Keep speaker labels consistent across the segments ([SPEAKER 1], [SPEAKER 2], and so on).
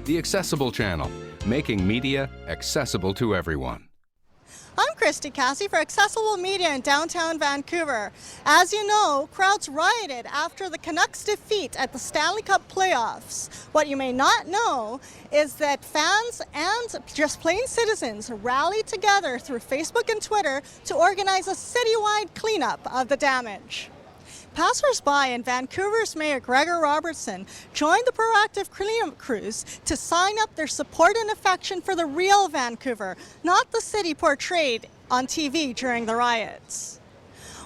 [SPEAKER 1] The Accessible Channel, making media accessible to everyone.
[SPEAKER 2] I'm Christy Cassie for Accessible Media in downtown Vancouver. As you know, crowds rioted after the Canucks' defeat at the Stanley Cup Playoffs. What you may not know is that fans and just plain citizens rallied together through Facebook and Twitter to organize a citywide cleanup of the damage. Passers-by and Vancouver's Mayor Gregor Robertson joined the proactive cleanup crews to sign up their support and affection for the real Vancouver, not the city portrayed on TV during the riots.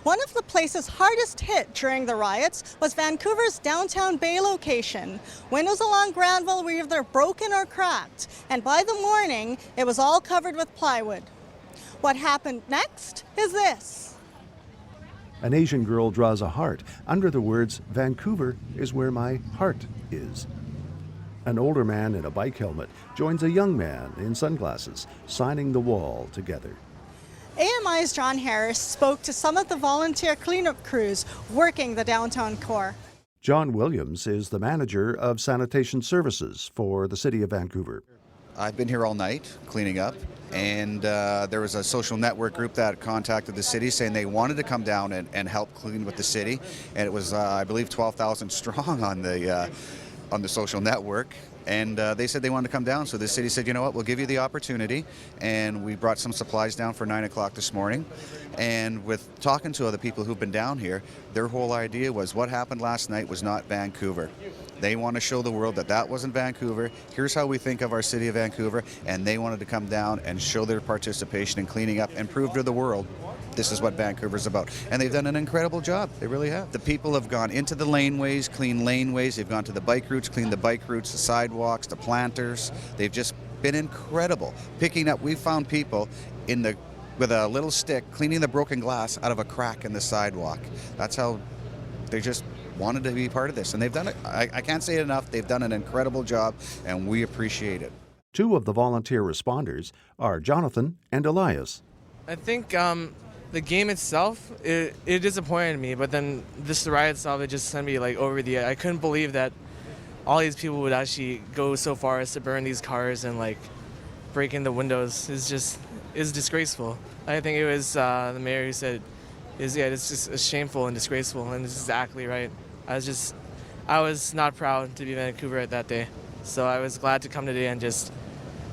[SPEAKER 2] One of the places hardest hit during the riots was Vancouver's downtown Bay location. Windows along Granville were either broken or cracked, and by the morning, it was all covered with plywood. What happened next is this.
[SPEAKER 3] An Asian girl draws a heart under the words, "Vancouver is where my heart is." An older man in a bike helmet joins a young man in sunglasses, signing the wall together.
[SPEAKER 2] AMI's John Harris spoke to some of the volunteer cleanup crews working the downtown core.
[SPEAKER 3] John Williams is the manager of sanitation services for the City of Vancouver.
[SPEAKER 4] I've been here all night cleaning up, and there was a social network group that contacted the city saying they wanted to come down and help clean with the city, and it was I believe 12,000 strong on the social network, and they said they wanted to come down, so the city said, you know what, we'll give you the opportunity, and we brought some supplies down for 9 o'clock this morning. And with talking to other people who've been down here, their whole idea was what happened last night was not Vancouver. They want to show the world that that wasn't Vancouver. Here's how we think of our city of Vancouver, and they wanted to come down and show their participation in cleaning up and prove to the world this is what Vancouver's about. And they've done an incredible job. They really have. The people have gone into the laneways, cleaned laneways. They've gone to the bike routes, cleaned the bike routes, the sidewalks, the planters. They've just been incredible. Picking up, we found people with a little stick cleaning the broken glass out of a crack in the sidewalk. That's how they just wanted to be part of this, and they've done it. I can't say it enough. They've done an incredible job, and we appreciate it.
[SPEAKER 3] Two of the volunteer responders are Jonathan and Elias.
[SPEAKER 5] I think the game itself, it disappointed me, but then the riot itself, it just sent me like over the edge. I couldn't believe that all these people would actually go so far as to burn these cars and like break in the windows. It's disgraceful. I think it was the mayor who said, it's just shameful and disgraceful, and it's exactly right. I was not proud to be Vancouver at that day, so I was glad to come today and just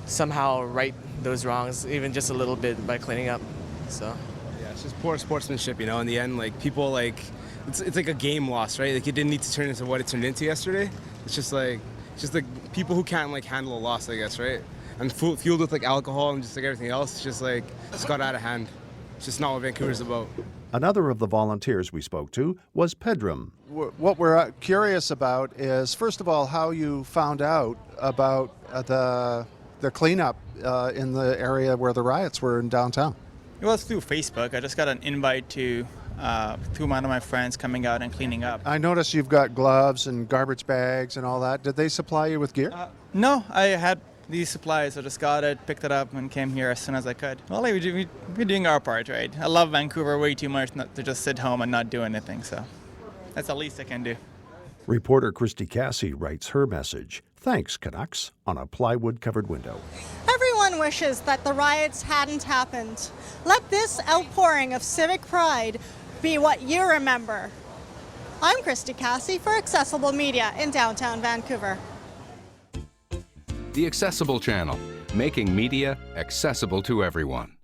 [SPEAKER 5] somehow right those wrongs, even just a little bit by cleaning up. So
[SPEAKER 6] yeah, it's just poor sportsmanship, you know. In the end, like people it's like a game lost, right? Like it didn't need to turn into what it turned into yesterday. It's just like people who can't like handle a loss, I guess, right? And fueled with like alcohol and just like everything else, it's got out of hand. It's just not what Vancouver's about.
[SPEAKER 3] Another of the volunteers we spoke to was Pedram.
[SPEAKER 7] What we're curious about is, first of all, how you found out about the cleanup in the area where the riots were in downtown.
[SPEAKER 8] It was through Facebook. I just got an invite through one of my friends coming out and cleaning up.
[SPEAKER 7] I noticed you've got gloves and garbage bags and all that. Did they supply you with gear?
[SPEAKER 8] No, I had these supplies. I just got it, picked it up, and came here as soon as I could. Well, we're doing our part, right? I love Vancouver way too much not to just sit home and not do anything, so that's the least I can do.
[SPEAKER 3] Reporter Christy Cassie writes her message. Thanks, Canucks, on a plywood-covered window.
[SPEAKER 2] Everyone wishes that the riots hadn't happened. Let this outpouring of civic pride be what you remember. I'm Christy Cassie for Accessible Media in downtown Vancouver.
[SPEAKER 1] The Accessible Channel, making media accessible to everyone.